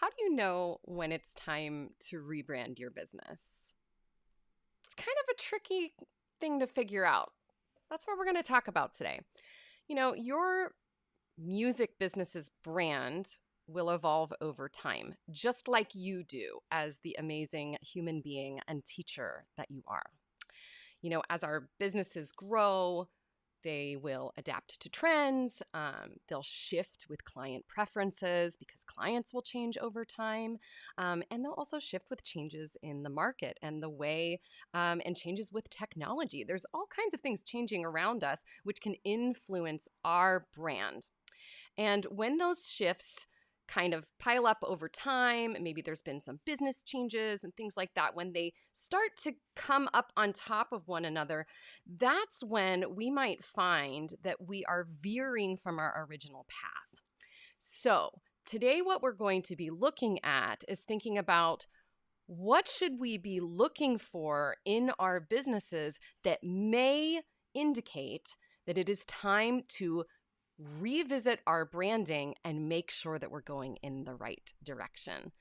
How do you know when it's time to rebrand your business? It's kind of a tricky thing to figure out. That's what we're going to talk about today. Your music business's brand will evolve over time, just like you do as the amazing human being and teacher that you are. As our businesses grow, they will adapt to trends. They'll shift with client preferences because clients will change over time. And they'll also shift with changes in the market and the way and changes with technology. There's all kinds of things changing around us, which can influence our brand. And when those shifts kind of pile up over time, maybe there's been some business changes and things like that, when they start to come up on top of one another, that's when we might find that we are veering from our original path. So today, what we're going to be looking at is thinking about what should we be looking for in our businesses that may indicate that it is time to revisit our branding and make sure that we're going in the right direction.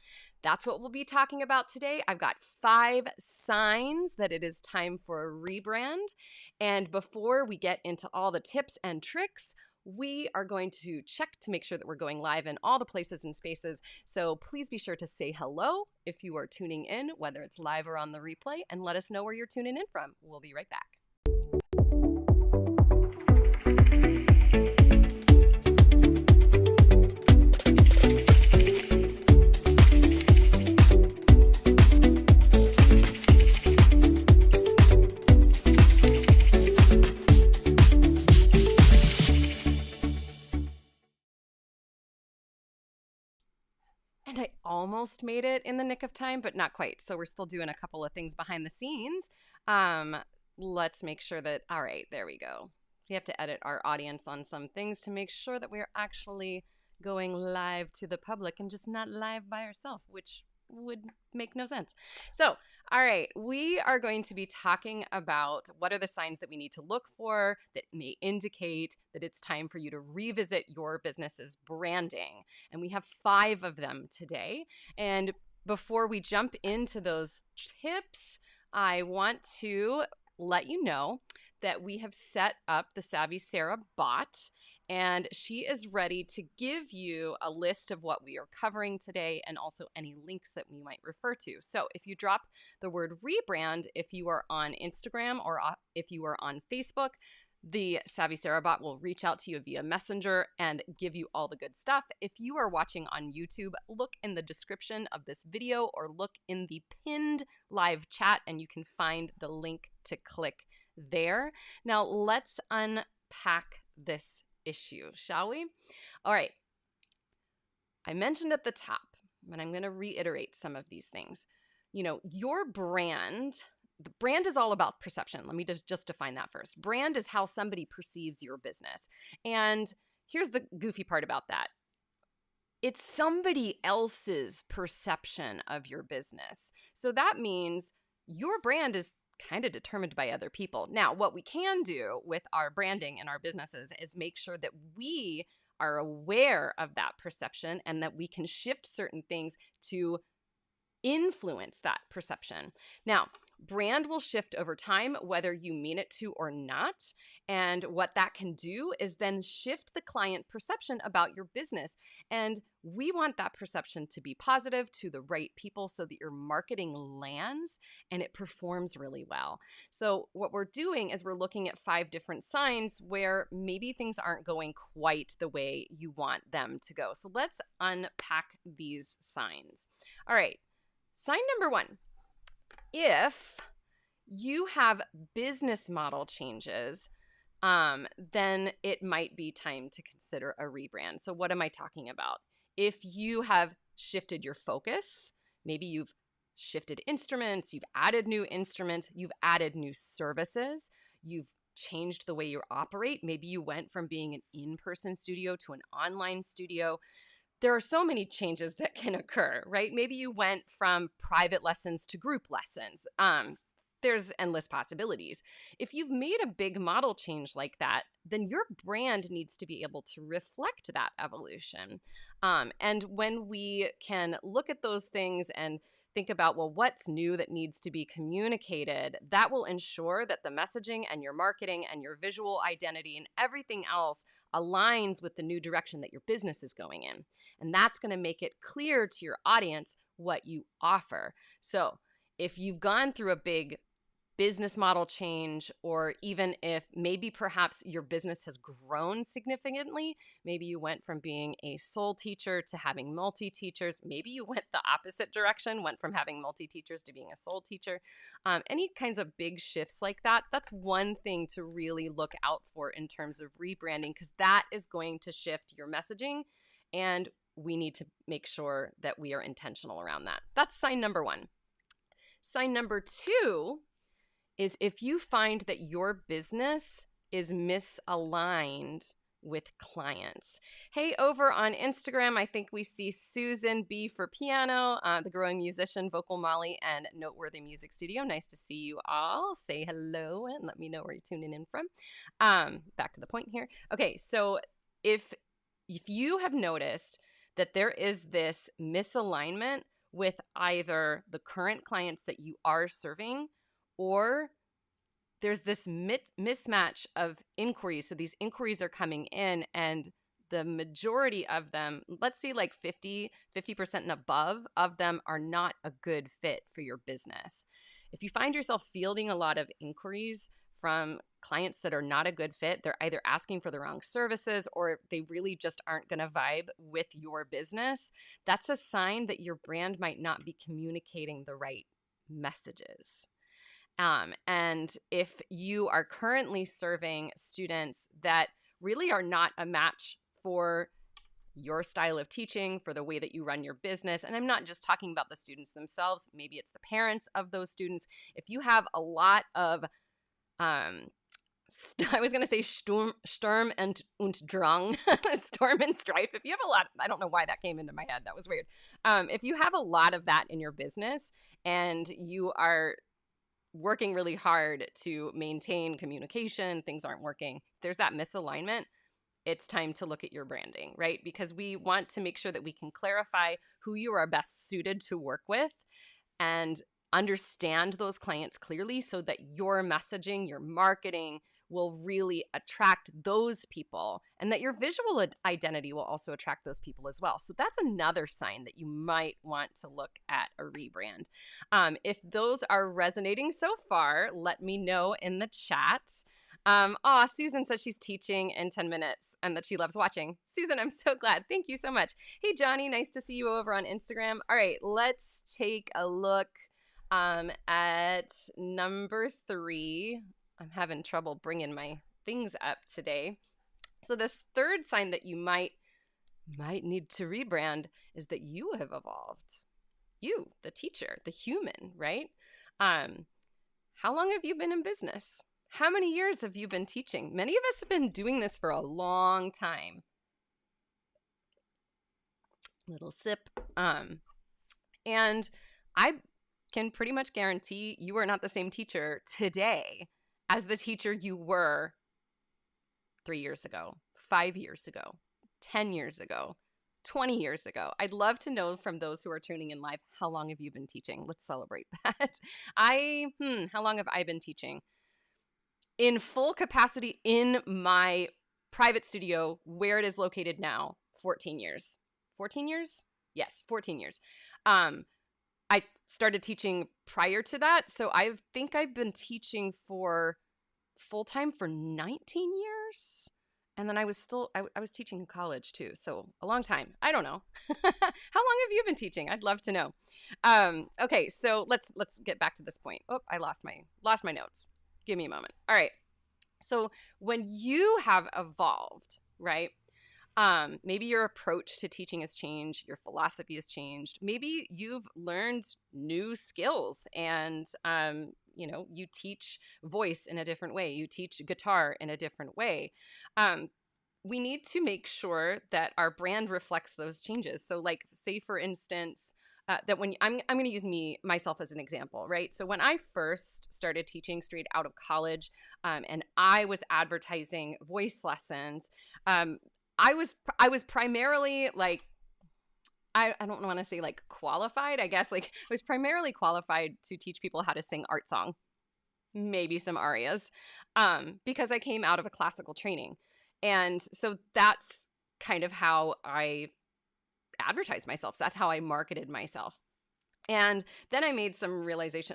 That's what we'll be talking about today. I've got 5 signs that it is time for a rebrand. And before we get into all the tips and tricks, we are going to check to make sure that we're going live in all the places and spaces. So please be sure to say hello if you are tuning in, whether it's live or on the replay, and let us know where you're tuning in from. We'll be right back. And I almost made it in the nick of time, but not quite. So we're still doing a couple of things behind the scenes. Let's make sure that, all right, there we go. We have to edit our audience on some things to make sure that we're actually going live to the public and just not live by ourselves, which would make no sense. So, all right, we are going to be talking about what are the signs that we need to look for that may indicate that it's time for you to revisit your business's branding. And we have 5 of them today. And before we jump into those tips, I want to let you know that we have set up the Savvy Sara bot, and she is ready to give you a list of what we are covering today and also any links that we might refer to. So if you drop the word rebrand, if you are on Instagram or if you are on Facebook, the Savvy Sara bot will reach out to you via Messenger and give you all the good stuff. If you are watching on YouTube, look in the description of this video or look in the pinned live chat and you can find the link to click there. Now let's unpack this issue, shall we? All right. I mentioned at the top, but I'm going to reiterate some of these things. Your brand, the brand is all about perception. Let me just define that first. Brand is how somebody perceives your business. And here's the goofy part about that. It's somebody else's perception of your business. So that means your brand is kind of determined by other people. Now, what we can do with our branding and our businesses is make sure that we are aware of that perception and that we can shift certain things to influence that perception. Now, brand will shift over time, whether you mean it to or not. And what that can do is then shift the client perception about your business. And we want that perception to be positive to the right people so that your marketing lands and it performs really well. So what we're doing is we're looking at 5 different signs where maybe things aren't going quite the way you want them to go. So let's unpack these signs. All right. Sign number 1. If you have business model changes, then it might be time to consider a rebrand. So what am I talking about? If you have shifted your focus, maybe you've shifted instruments, you've added new instruments, you've added new services, you've changed the way you operate. Maybe you went from being an in-person studio to an online studio. There are so many changes that can occur, right? Maybe you went from private lessons to group lessons. there's endless possibilities. If you've made a big model change like that, then your brand needs to be able to reflect that evolution. And when we can look at those things and think about, well, what's new that needs to be communicated, that will ensure that the messaging and your marketing and your visual identity and everything else aligns with the new direction that your business is going in. And that's going to make it clear to your audience what you offer. So if you've gone through a big business model change, or even if maybe perhaps your business has grown significantly, maybe you went from being a sole teacher to having multi-teachers, maybe you went the opposite direction, went from having multi-teachers to being a sole teacher, any kinds of big shifts like that, that's one thing to really look out for in terms of rebranding, because that is going to shift your messaging, and we need to make sure that we are intentional around that. That's sign number one. Sign number two is if you find that your business is misaligned with clients. Hey, over on Instagram, I think we see Susan B for Piano, the growing musician, Vocal Molly, and Noteworthy Music Studio. Nice to see you all. Say hello and let me know where you're tuning in from. Back to the point here. Okay, so if you have noticed that there is this misalignment with either the current clients that you are serving, or there's this mismatch of inquiries. So these inquiries are coming in, and the majority of them, let's say like 50% and above of them, are not a good fit for your business. If you find yourself fielding a lot of inquiries from clients that are not a good fit, they're either asking for the wrong services or they really just aren't going to vibe with your business, that's a sign that your brand might not be communicating the right messages. And if you are currently serving students that really are not a match for your style of teaching, for the way that you run your business, and I'm not just talking about the students themselves, maybe it's the parents of those students. If you have a lot of, I was going to say Sturm und Drang, storm and strife. If you have a lot, I don't know why that came into my head. That was weird. If you have a lot of that in your business and you are working really hard to maintain communication, things aren't working, there's that misalignment, it's time to look at your branding, right? Because we want to make sure that we can clarify who you are best suited to work with and understand those clients clearly so that your messaging, your marketing will really attract those people, and that your visual identity will also attract those people as well. So that's another sign that you might want to look at a rebrand. If those are resonating so far, let me know in the chat. Susan says she's teaching in 10 minutes and that she loves watching. Susan, I'm so glad. Thank you so much. Hey, Johnny, nice to see you over on Instagram. All right, let's take a look at number 3. I'm having trouble bringing my things up today. So this third sign that you might need to rebrand is that you have evolved. You, the teacher, the human, right? How long have you been in business? How many years have you been teaching? Many of us have been doing this for a long time. Little sip. And I can pretty much guarantee you are not the same teacher today as the teacher you were 3 years ago, 5 years ago, 10 years ago, 20 years ago. I'd love to know from those who are tuning in live, how long have you been teaching? Let's celebrate that. How long have I been teaching? In full capacity in my private studio, where it is located now, 14 years. 14 years? Yes, 14 years. I started teaching prior to that, so I think I've been teaching for full-time for 19 years. And then I was teaching in college too, so a long time. I don't know. How long have you been teaching? I'd love to know. Okay, so let's get back to this point. Oh, I lost my notes. Give me a moment. All right. So when you have evolved, right? Maybe your approach to teaching has changed, your philosophy has changed. Maybe you've learned new skills and, you teach voice in a different way. You teach guitar in a different way. We need to make sure that our brand reflects those changes. So like, say for instance, that when I'm going to use myself as an example, right? So when I first started teaching straight out of college, and I was advertising voice lessons, I was primarily like, I don't want to say like qualified, I guess. Like, I was primarily qualified to teach people how to sing art song, maybe some arias, because I came out of a classical training. And so that's kind of how I advertised myself. So that's how I marketed myself. And then I made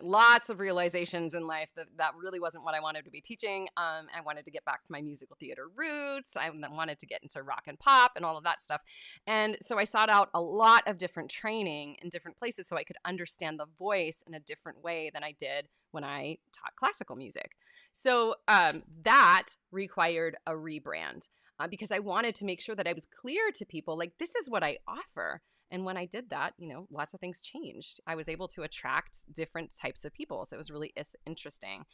lots of realizations in life that really wasn't what I wanted to be teaching. I wanted to get back to my musical theater roots. I wanted to get into rock and pop and all of that stuff. And so I sought out a lot of different training in different places so I could understand the voice in a different way than I did when I taught classical music. So that required a rebrand because I wanted to make sure that I was clear to people, like, this is what I offer. And when I did that, lots of things changed. I was able to attract different types of people. So it was really interesting.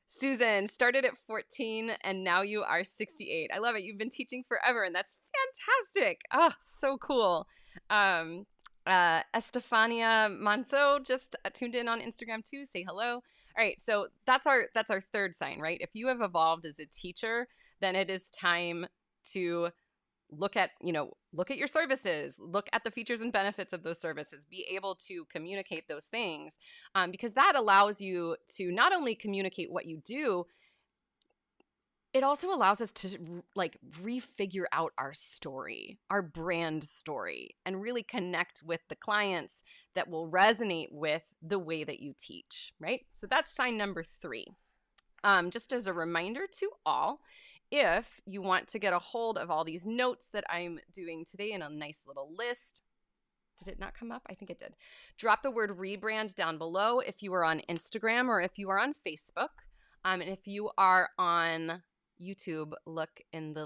Susan started at 14 and now you are 68. I love it. You've been teaching forever and that's fantastic. Oh, so cool. Estefania Manso just tuned in on Instagram too. Say hello. All right. So that's our third sign, right? If you have evolved as a teacher, then it is time to look at your services, look at the features and benefits of those services, be able to communicate those things, because that allows you to not only communicate what you do, it also allows us to refigure out our story, our brand story, and really connect with the clients that will resonate with the way that you teach, right? So that's sign number 3. Just as a reminder to all, if you want to get a hold of all these notes that I'm doing today in a nice little list, did it not come up? I think it did. Drop the word rebrand down below if you are on Instagram or if you are on Facebook. And if you are on YouTube, look for the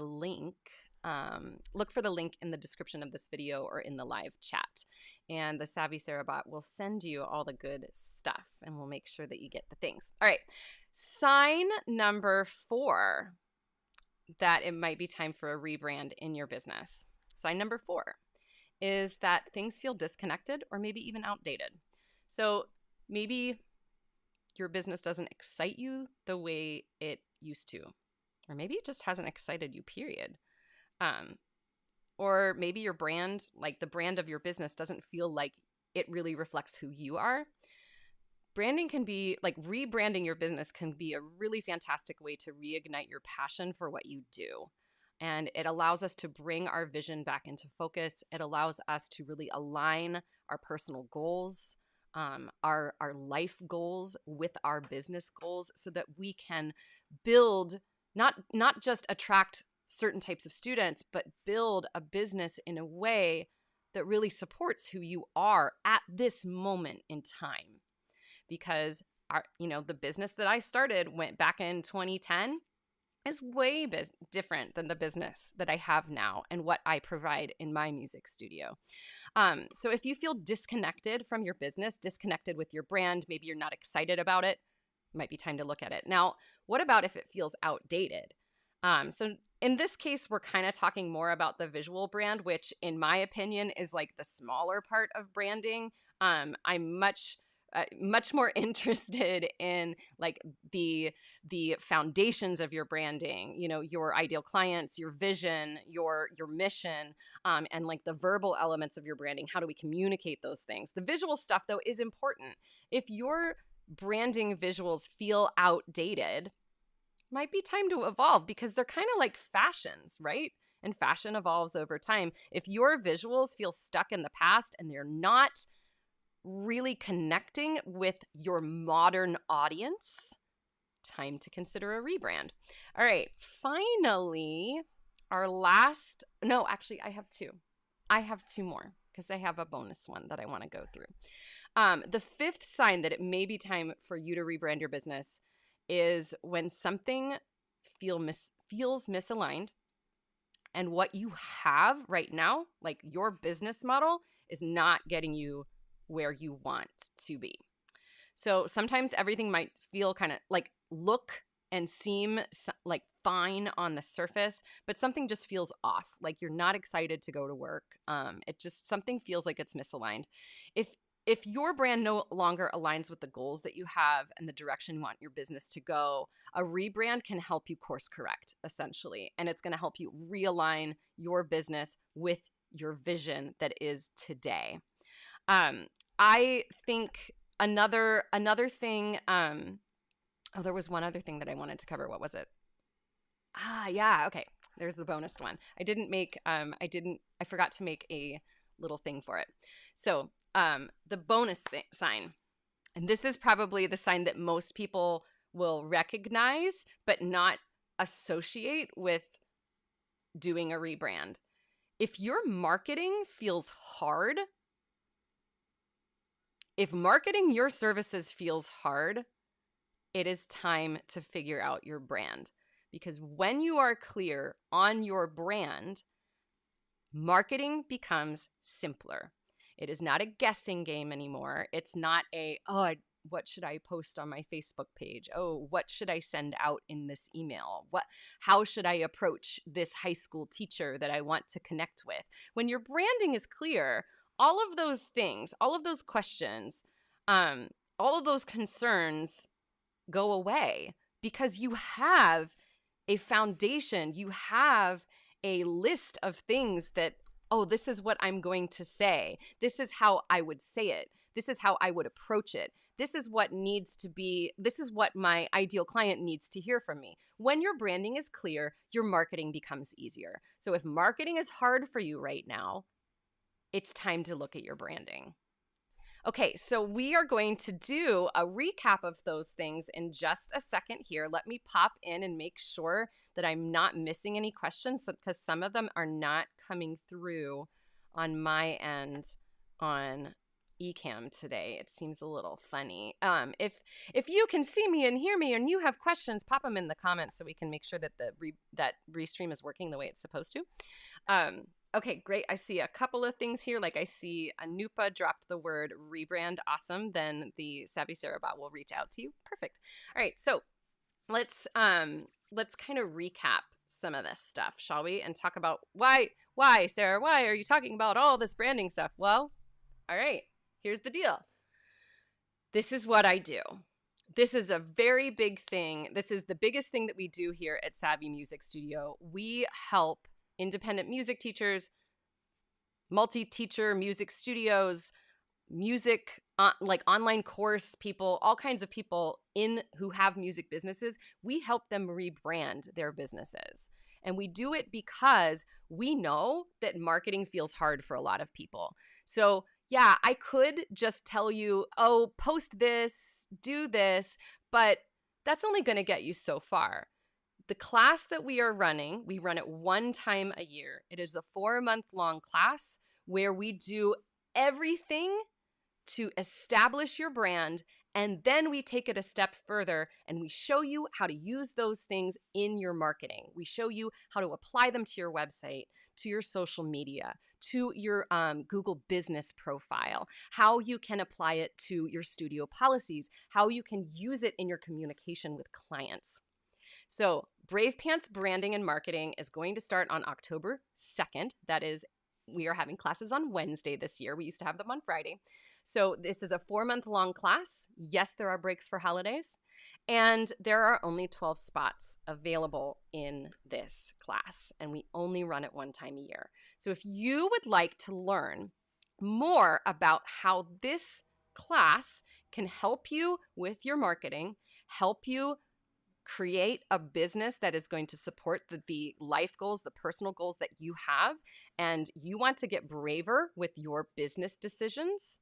link in the description of this video or in the live chat. And the Savvy Sara bot will send you all the good stuff and we'll make sure that you get the things. All right. Sign number 4. That it might be time for a rebrand in your business. Sign number 4 is that things feel disconnected or maybe even outdated. So maybe your business doesn't excite you the way it used to, or maybe it just hasn't excited you, period. Or maybe your brand, like the brand of your business, doesn't feel like it really reflects who you are. Branding can be like rebranding your business can be a really fantastic way to reignite your passion for what you do. And it allows us to bring our vision back into focus. It allows us to really align our personal goals, our life goals with our business goals so that we can build, not just attract certain types of students, but build a business in a way that really supports who you are at this moment in time. Because the business that I started went back in 2010 is way different than the business that I have now and what I provide in my music studio. So if you feel disconnected from your business, disconnected with your brand, maybe you're not excited about it, might be time to look at it. Now, what about if it feels outdated? So in this case, we're kind of talking more about the visual brand, which in my opinion is like the smaller part of branding. I'm much more interested in like the foundations of your branding, your ideal clients, your vision, your mission, and like the verbal elements of your branding. How do we communicate those things? The visual stuff though is important. If your branding visuals feel outdated, might be time to evolve because they're kind of like fashions, right? And fashion evolves over time. If your visuals feel stuck in the past and they're not really connecting with your modern audience, time to consider a rebrand. All right, finally, I have 2. I have 2 more because I have a bonus one that I want to go through. The 5th sign that it may be time for you to rebrand your business is when something feels misaligned and what you have right now, like your business model, is not getting you where you want to be. So sometimes everything might feel kind of like look and seem like fine on the surface, but something just feels off. Like you're not excited to go to work. Something feels like it's misaligned. If your brand no longer aligns with the goals that you have and the direction you want your business to go, a rebrand can help you course correct, essentially. And it's going to help you realign your business with your vision that is today. I think another thing, there was one other thing that I wanted to cover. What was it? Yeah. Okay. There's the bonus one. I forgot to make a little thing for it. So, the bonus sign, and this is probably the sign that most people will recognize, but not associate with doing a rebrand. If your marketing feels hard, if marketing your services feels hard, it is time to figure out your brand. Because when you are clear on your brand, marketing becomes simpler. It is not a guessing game anymore. It's not what should I post on my Facebook page? Oh, what should I send out in this email? How should I approach this high school teacher that I want to connect with? When your branding is clear, all of those things, all of those questions, all of those concerns go away because you have a foundation. You have a list of things that, oh, this is what I'm going to say. This is how I would say it. This is how I would approach it. This is what my ideal client needs to hear from me. When your branding is clear, your marketing becomes easier. So if marketing is hard for you right now, it's time to look at your branding. Okay, so we are going to do a recap of those things in just a second here. Let me pop in and make sure that I'm not missing any questions because some of them are not coming through on my end on Ecamm today. It seems a little funny. If you can see me and hear me and you have questions, pop them in the comments so we can make sure that that restream is working the way it's supposed to. Okay, great. I see a couple of things here. Like I see Anupa dropped the word rebrand. Awesome. Then the Savvy Sara bot will reach out to you. Perfect. All right. So let's kind of recap some of this stuff, shall we? And talk about why, Sara, why are you talking about all this branding stuff? Well, all right, here's the deal. This is what I do. This is a very big thing. This is the biggest thing that we do here at Savvy Music Studio. We help independent music teachers, multi-teacher music studios, music, like online course people, all kinds of people who have music businesses. We help them rebrand their businesses. And we do it because we know that marketing feels hard for a lot of people. So yeah, I could just tell you, oh, post this, do this, but that's only going to get you so far. The class that we are running, we run it one time a year. It is a 4-month-long class where we do everything to establish your brand, and then we take it a step further and we show you how to use those things in your marketing. We show you how to apply them to your website, to your social media, to your Google business profile, how you can apply it to your studio policies, how you can use it in your communication with clients. So Bravepants Branding and Marketing is going to start on October 2nd. That is, we are having classes on Wednesday this year. We used to have them on Friday. So this is a 4-month-long class. Yes, there are breaks for holidays. And there are only 12 spots available in this class. And we only run it one time a year. So if you would like to learn more about how this class can help you with your marketing, help you create a business that is going to support the life goals, the personal goals that you have, and you want to get braver with your business decisions,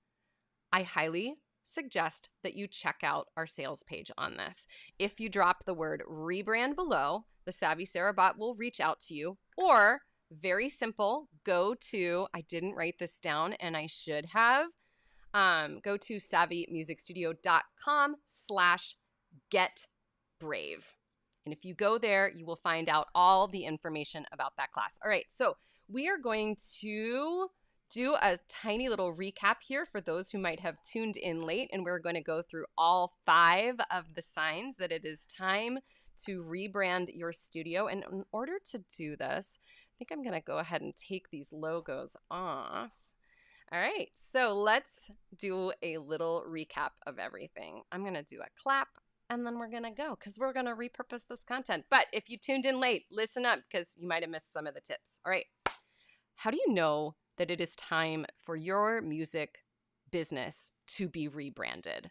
I highly suggest that you check out our sales page on this. If you drop the word rebrand below, the Savvy Sara bot will reach out to you, or very simple, go to, I didn't write this down and I should have, go to savvymusicstudio.com/getbrave. And if you go there, you will find out all the information about that class. All right, so we are going to do a tiny little recap here for those who might have tuned in late, and we're going to go through all 5 of the signs that it is time to rebrand your studio. And in order to do this, I think I'm going to go ahead and take these logos off. All right, so let's do a little recap of everything. I'm going to do a clap, and then we're going to go because we're going to repurpose this content. But if you tuned in late, listen up because you might have missed some of the tips. All right, how do you know that it is time for your music business to be rebranded?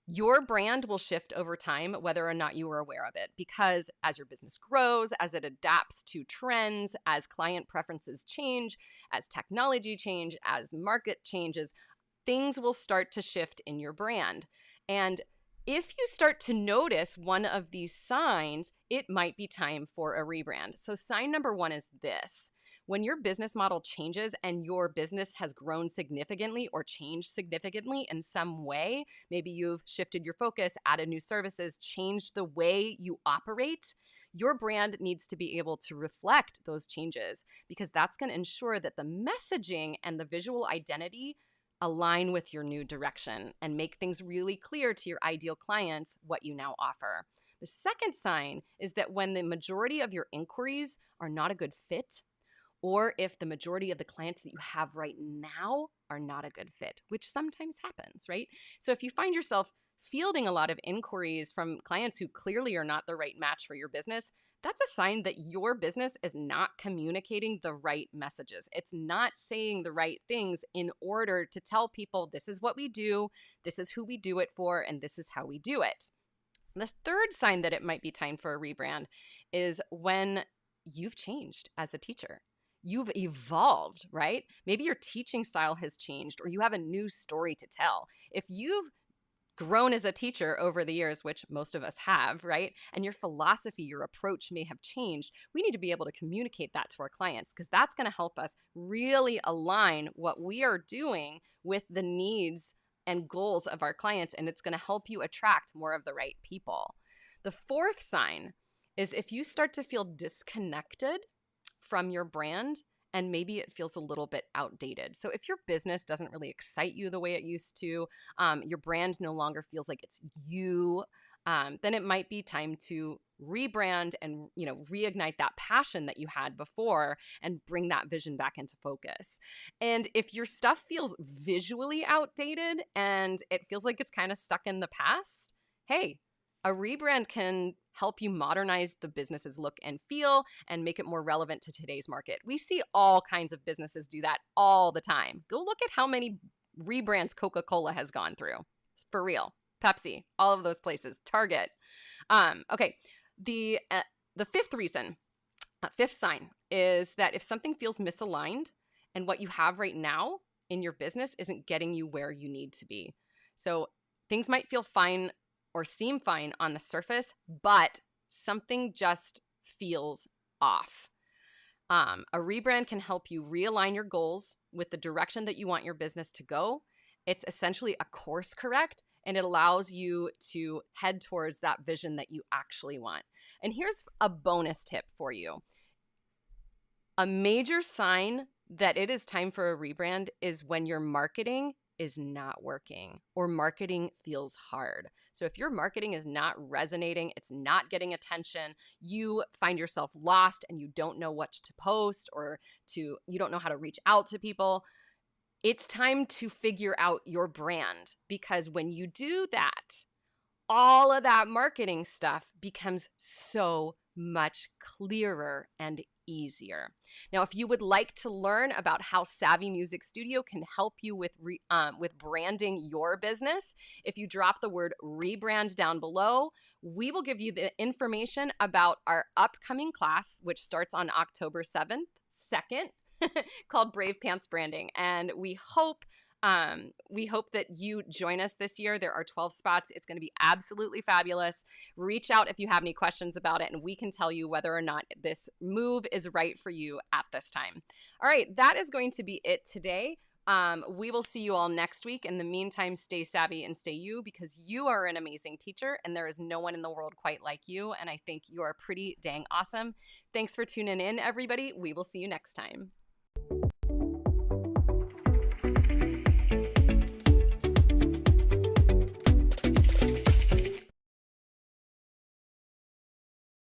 Your brand will shift over time, whether or not you are aware of it, because as your business grows, as it adapts to trends, as client preferences change, as technology change, as market changes, things will start to shift in your brand. And if you start to notice one of these signs, it might be time for a rebrand. So sign number one is this. When your business model changes and your business has grown significantly or changed significantly in some way, maybe you've shifted your focus, added new services, changed the way you operate, your brand needs to be able to reflect those changes because that's going to ensure that the messaging and the visual identity align with your new direction and make things really clear to your ideal clients what you now offer. The second sign is that when the majority of your inquiries are not a good fit, or if the majority of the clients that you have right now are not a good fit, which sometimes happens, right? So if you find yourself fielding a lot of inquiries from clients who clearly are not the right match for your business, that's a sign that your business is not communicating the right messages. It's not saying the right things in order to tell people this is what we do, this is who we do it for, and this is how we do it. The third sign that it might be time for a rebrand is when you've changed as a teacher. You've evolved, right? Maybe your teaching style has changed or you have a new story to tell. If you've grown as a teacher over the years, which most of us have, right? And your philosophy, your approach may have changed. We need to be able to communicate that to our clients because that's going to help us really align what we are doing with the needs and goals of our clients, and it's going to help you attract more of the right people. The fourth sign is if you start to feel disconnected from your brand and maybe it feels a little bit outdated. So if your business doesn't really excite you the way it used to, your brand no longer feels like it's you, then it might be time to rebrand and reignite that passion that you had before and bring that vision back into focus. And if your stuff feels visually outdated and it feels like it's kind of stuck in the past, hey, a rebrand can help you modernize the business's look and feel and make it more relevant to today's market. We see all kinds of businesses do that all the time. Go look at how many rebrands Coca-Cola has gone through. For real. Pepsi, all of those places, Target. Okay, the fifth sign is that if something feels misaligned and what you have right now in your business isn't getting you where you need to be. So things might feel fine or seem fine on the surface, but something just feels off. A rebrand can help you realign your goals with the direction that you want your business to go. It's essentially a course correct, and it allows you to head towards that vision that you actually want. And here's a bonus tip for you. A major sign that it is time for a rebrand is when your marketing is not working or marketing feels hard. So if your marketing is not resonating, it's not getting attention, you find yourself lost and you don't know what to post or you don't know how to reach out to people, it's time to figure out your brand, because when you do that, all of that marketing stuff becomes so much clearer and easier. Now, if you would like to learn about how Savvy Music Studio can help you with branding your business, if you drop the word rebrand down below, we will give you the information about our upcoming class, which starts on October 2nd, called Bravepants Branding. And we hope that you join us this year. There are 12 spots. It's going to be absolutely fabulous. Reach out if you have any questions about it, and we can tell you whether or not this move is right for you at this time. All right, that is going to be it today. We will see you all next week. In the meantime, stay savvy and stay you, because you are an amazing teacher and there is no one in the world quite like you. And I think you are pretty dang awesome. Thanks for tuning in, everybody. We will see you next time.